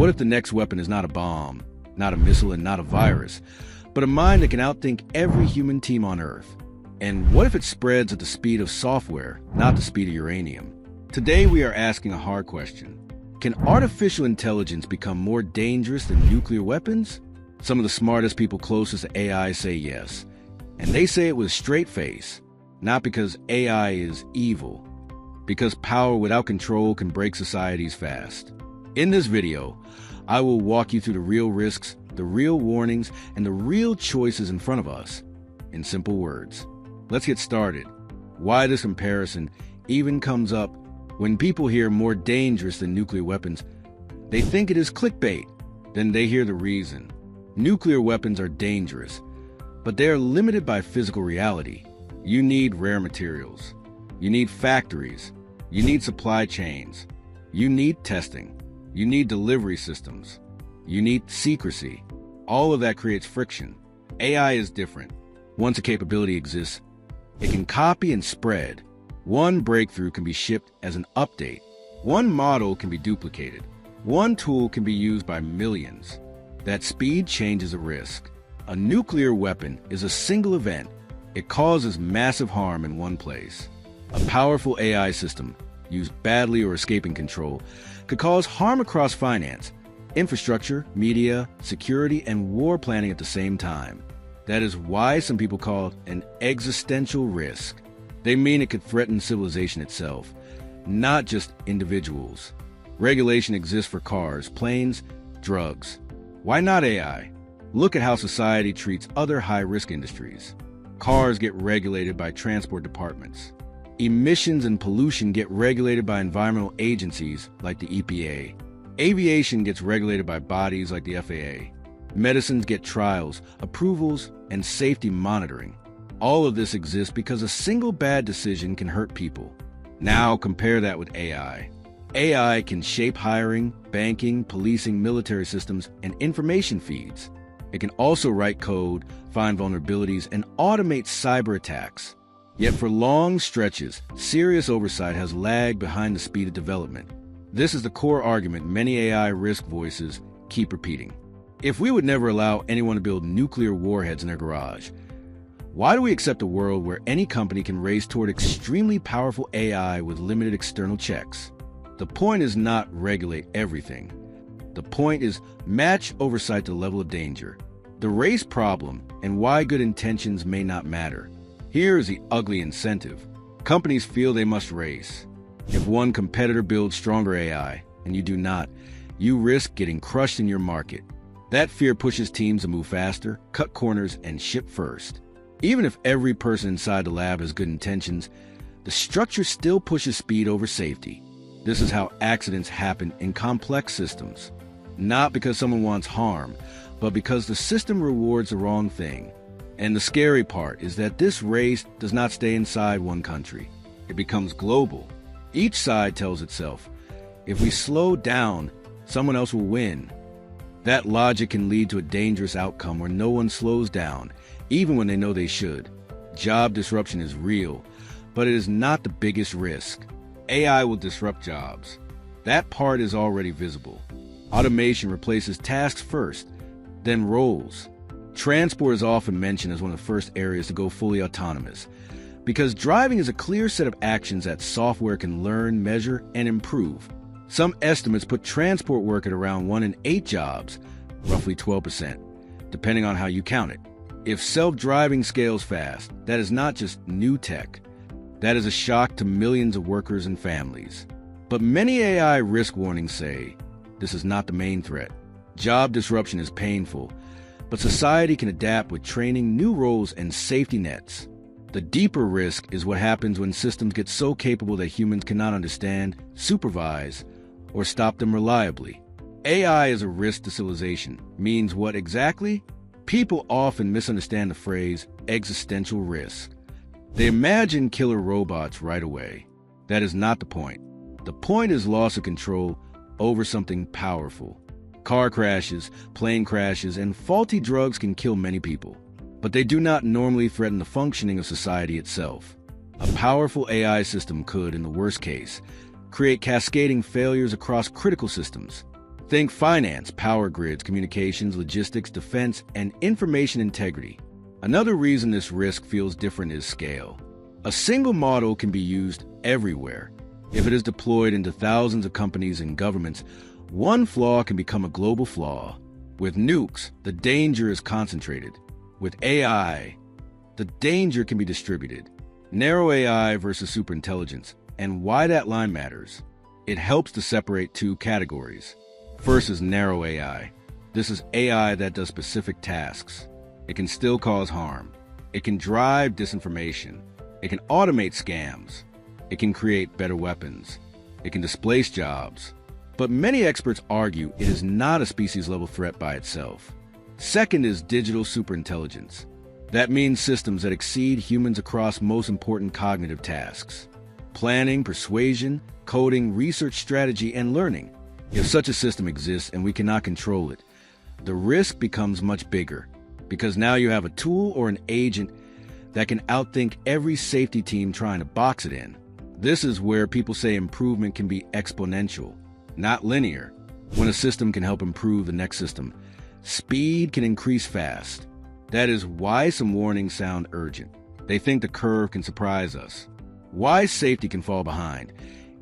What if the next weapon is not a bomb, not a missile, and not a virus, but a mind that can outthink every human team on Earth? And what if it spreads at the speed of software, not the speed of uranium? Today we are asking a hard question. Can artificial intelligence become more dangerous than nuclear weapons? Some of the smartest people closest to AI say yes. And they say it with a straight face. Not because AI is evil, because power without control can break societies fast. In this video, I will walk you through the real risks, the real warnings, and the real choices in front of us, in simple words. Let's get started. Why this comparison even comes up when people hear more dangerous than nuclear weapons, they think it is clickbait. Then they hear the reason. Nuclear weapons are dangerous, but they are limited by physical reality. You need rare materials. You need factories. You need supply chains. You need testing. You need delivery systems. You need secrecy. All of that creates friction. AI is different. Once a capability exists, it can copy and spread. One breakthrough can be shipped as an update. One model can be duplicated. One tool can be used by millions. That speed changes a risk. A nuclear weapon is a single event. It causes massive harm in one place. A powerful AI system, used badly or escaping control, could cause harm across finance, infrastructure, media, security, and war planning at the same time. That is why some people call it an existential risk. They mean it could threaten civilization itself, not just individuals. Regulation exists for cars, planes, drugs. Why not AI? Look at how society treats other high-risk industries. Cars get regulated by transport departments. Emissions and pollution get regulated by environmental agencies like the EPA. Aviation gets regulated by bodies like the FAA. Medicines get trials, approvals, and safety monitoring. All of this exists because a single bad decision can hurt people. Now compare that with AI. AI can shape hiring, banking, policing, military systems, and information feeds. It can also write code, find vulnerabilities, and automate cyber attacks. Yet for long stretches, serious oversight has lagged behind the speed of development. This is the core argument many AI risk voices keep repeating. If we would never allow anyone to build nuclear warheads in their garage, why do we accept a world where any company can race toward extremely powerful AI with limited external checks? The point is not regulate everything. The point is match oversight to the level of danger. The race problem and why good intentions may not matter. Here is the ugly incentive. Companies feel they must race. If one competitor builds stronger AI and you do not, you risk getting crushed in your market. That fear pushes teams to move faster, cut corners, and ship first. Even if every person inside the lab has good intentions, the structure still pushes speed over safety. This is how accidents happen in complex systems. Not because someone wants harm, but because the system rewards the wrong thing. And the scary part is that this race does not stay inside one country. It becomes global. Each side tells itself, if we slow down, someone else will win. That logic can lead to a dangerous outcome where no one slows down, even when they know they should. Job disruption is real, but it is not the biggest risk. AI will disrupt jobs. That part is already visible. Automation replaces tasks first, then roles. Transport is often mentioned as one of the first areas to go fully autonomous, because driving is a clear set of actions that software can learn, measure, and improve. Some estimates put transport work at around 1 in 8 jobs, roughly 12%, depending on how you count it. If self-driving scales fast, that is not just new tech. That is a shock to millions of workers and families. But many AI risk warnings say this is not the main threat. Job disruption is painful, but society can adapt with training, new roles, and safety nets. The deeper risk is what happens when systems get so capable that humans cannot understand, supervise, or stop them reliably. AI as a risk to civilization means what exactly? People often misunderstand the phrase existential risk. They imagine killer robots right away. That is not the point. The point is loss of control over something powerful. Car crashes, plane crashes, and faulty drugs can kill many people, but they do not normally threaten the functioning of society itself. A powerful AI system could, in the worst case, create cascading failures across critical systems. Think finance, power grids, communications, logistics, defense, and information integrity. Another reason this risk feels different is scale. A single model can be used everywhere. If it is deployed into thousands of companies and governments, one flaw can become a global flaw. With nukes, the danger is concentrated. With AI, the danger can be distributed. Narrow AI versus superintelligence, and why that line matters. It helps to separate two categories. First is narrow AI. This is AI that does specific tasks. It can still cause harm. It can drive disinformation. It can automate scams. It can create better weapons. It can displace jobs. But many experts argue it is not a species-level threat by itself. Second is digital superintelligence. That means systems that exceed humans across most important cognitive tasks: planning, persuasion, coding, research strategy, and learning. If such a system exists and we cannot control it, the risk becomes much bigger, because now you have a tool or an agent that can outthink every safety team trying to box it in. This is where people say improvement can be exponential, not linear. When a system can help improve the next system, speed can increase fast. That is why some warnings sound urgent. They think the curve can surprise us. Why safety can fall behind.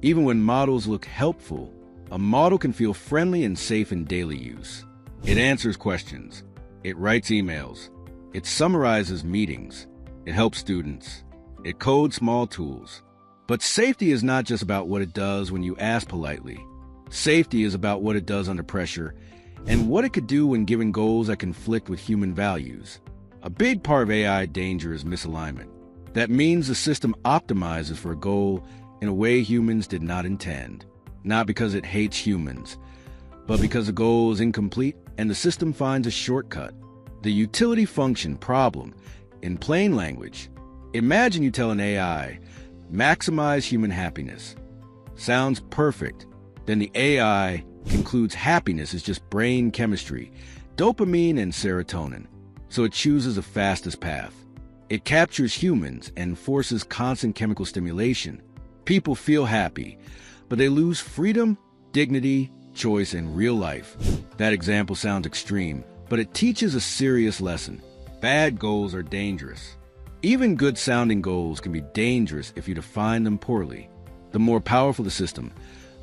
Even when models look helpful, a model can feel friendly and safe in daily use. It answers questions. It writes emails. It summarizes meetings. It helps students. It codes small tools. But safety is not just about what it does when you ask politely. Safety is about what it does under pressure and what it could do when given goals that conflict with human values. A big part of AI danger is misalignment. That means the system optimizes for a goal in a way humans did not intend. Not because it hates humans, but because the goal is incomplete and the system finds a shortcut. The utility function problem, in plain language. Imagine you tell an AI, maximize human happiness. Sounds perfect. Then the AI concludes happiness is just brain chemistry, dopamine and serotonin. So it chooses the fastest path. It captures humans and forces constant chemical stimulation. People feel happy, but they lose freedom, dignity, choice, and real life. That example sounds extreme, but it teaches a serious lesson. Bad goals are dangerous. Even good-sounding goals can be dangerous if you define them poorly. The more powerful the system,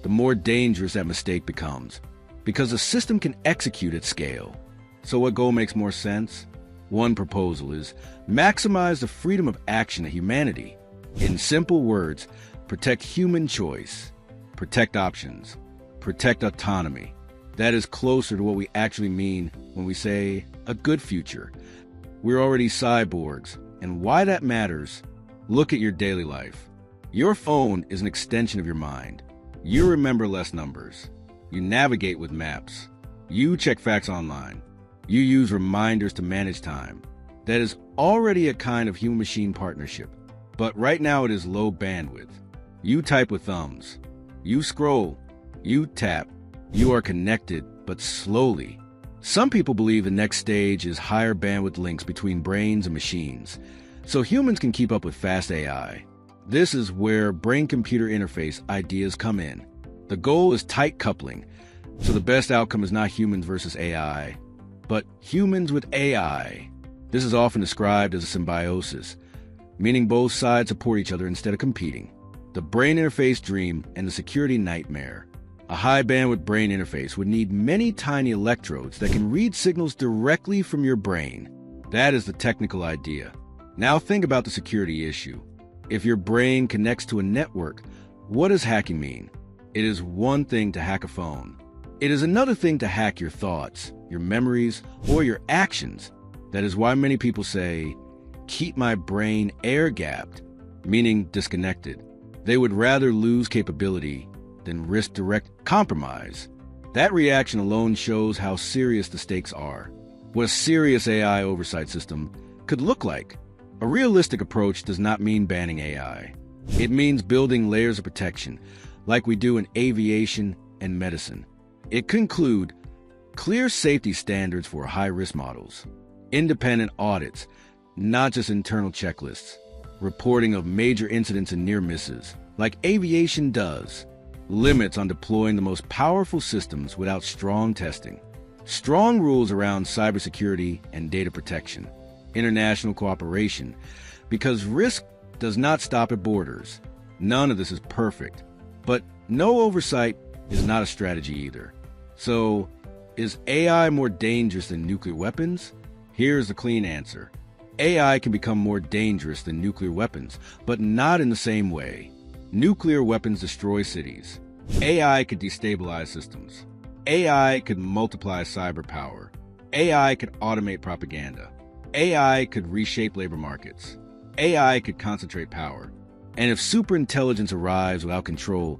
the more dangerous that mistake becomes, because the system can execute at scale. So what goal makes more sense? One proposal is maximize the freedom of action of humanity. In simple words, protect human choice, protect options, protect autonomy. That is closer to what we actually mean when we say a good future. We're already cyborgs, and why that matters, look at your daily life. Your phone is an extension of your mind. You remember less numbers. You navigate with maps. You check facts online. You use reminders to manage time. That is already a kind of human-machine partnership. But right now it is low bandwidth. You type with thumbs. You scroll. You tap. You are connected, but slowly. Some people believe the next stage is higher bandwidth links between brains and machines, so humans can keep up with fast AI. This is where brain-computer interface ideas come in. The goal is tight coupling, so the best outcome is not humans versus AI, but humans with AI. This is often described as a symbiosis, meaning both sides support each other instead of competing. The brain interface dream and the security nightmare. A high-bandwidth brain interface would need many tiny electrodes that can read signals directly from your brain. That is the technical idea. Now think about the security issue. If your brain connects to a network, what does hacking mean? It is one thing to hack a phone. It is another thing to hack your thoughts, your memories, or your actions. That is why many people say, keep my brain air-gapped, meaning disconnected. They would rather lose capability than risk direct compromise. That reaction alone shows how serious the stakes are. What a serious AI oversight system could look like. A realistic approach does not mean banning AI. It means building layers of protection, like we do in aviation and medicine. It could include clear safety standards for high-risk models, independent audits, not just internal checklists, reporting of major incidents and near misses, like aviation does, limits on deploying the most powerful systems without strong testing, strong rules around cybersecurity and data protection, international cooperation, because risk does not stop at borders. None of this is perfect, but no oversight is not a strategy either. So, is AI more dangerous than nuclear weapons? Here's the clean answer. AI can become more dangerous than nuclear weapons, but not in the same way. Nuclear weapons destroy cities. AI could destabilize systems. AI could multiply cyber power. AI could automate propaganda. AI could reshape labor markets. AI could concentrate power. And if superintelligence arrives without control,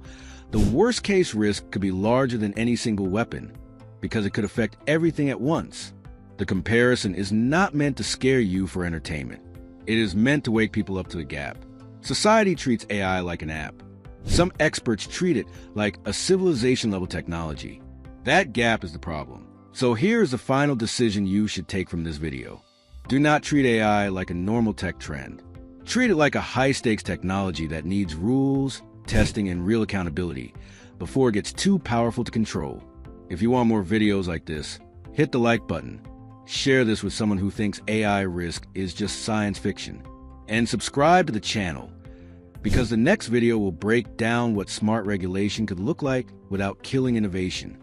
the worst-case risk could be larger than any single weapon, because it could affect everything at once. The comparison is not meant to scare you for entertainment. It is meant to wake people up to the gap. Society treats AI like an app. Some experts treat it like a civilization-level technology. That gap is the problem. So here's the final decision you should take from this video. Do not treat AI like a normal tech trend. Treat it like a high-stakes technology that needs rules, testing, and real accountability before it gets too powerful to control. If you want more videos like this, hit the like button. Share this with someone who thinks AI risk is just science fiction. And subscribe to the channel, because the next video will break down what smart regulation could look like without killing innovation.